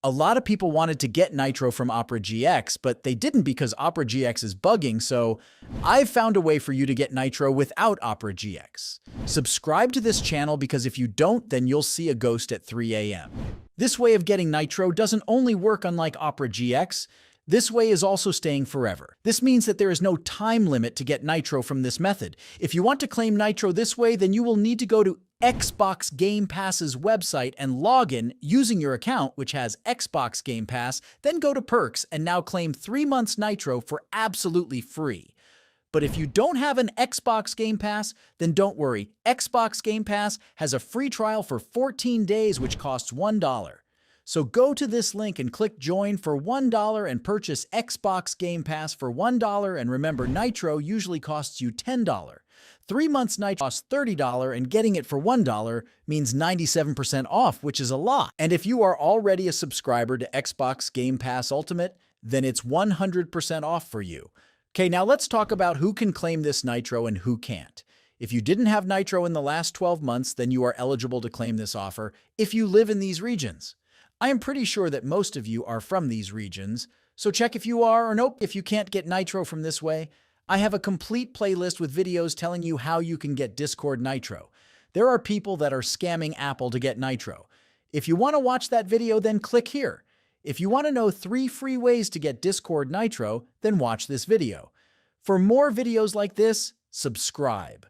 A lot of people wanted to get Nitro from Opera GX, but they didn't because Opera GX is bugging, so I've found a way for you to get Nitro without Opera GX. Subscribe to this channel because if you don't, then you'll see a ghost at 3 a.m. This way of getting Nitro doesn't only work unlike Opera GX, this way is also staying forever. This means that there is no time limit to get Nitro from this method. If you want to claim Nitro this way, then you will need to go to Xbox Game Pass's website and log in using your account, which has Xbox Game Pass, then go to Perks and now claim 3 months Nitro for absolutely free. But if you don't have an Xbox Game Pass, then don't worry. Xbox Game Pass has a free trial for 14 days, which costs $1. So go to this link and click Join for $1 and purchase Xbox Game Pass for $1, and remember, Nitro usually costs you $10. 3 months Nitro costs $30, and getting it for $1 means 97% off, which is a lot. And if you are already a subscriber to Xbox Game Pass Ultimate, then it's 100% off for you. Okay, now let's talk about who can claim this Nitro and who can't. If you didn't have Nitro in the last 12 months, then you are eligible to claim this offer if you live in these regions. I am pretty sure that most of you are from these regions, so check if you are or nope. If you can't get Nitro from this way, I have a complete playlist with videos telling you how you can get Discord Nitro. There are people that are scamming Apple to get Nitro. If you want to watch that video, then click here. If you want to know 3 free ways to get Discord Nitro, then watch this video. For more videos like this, subscribe.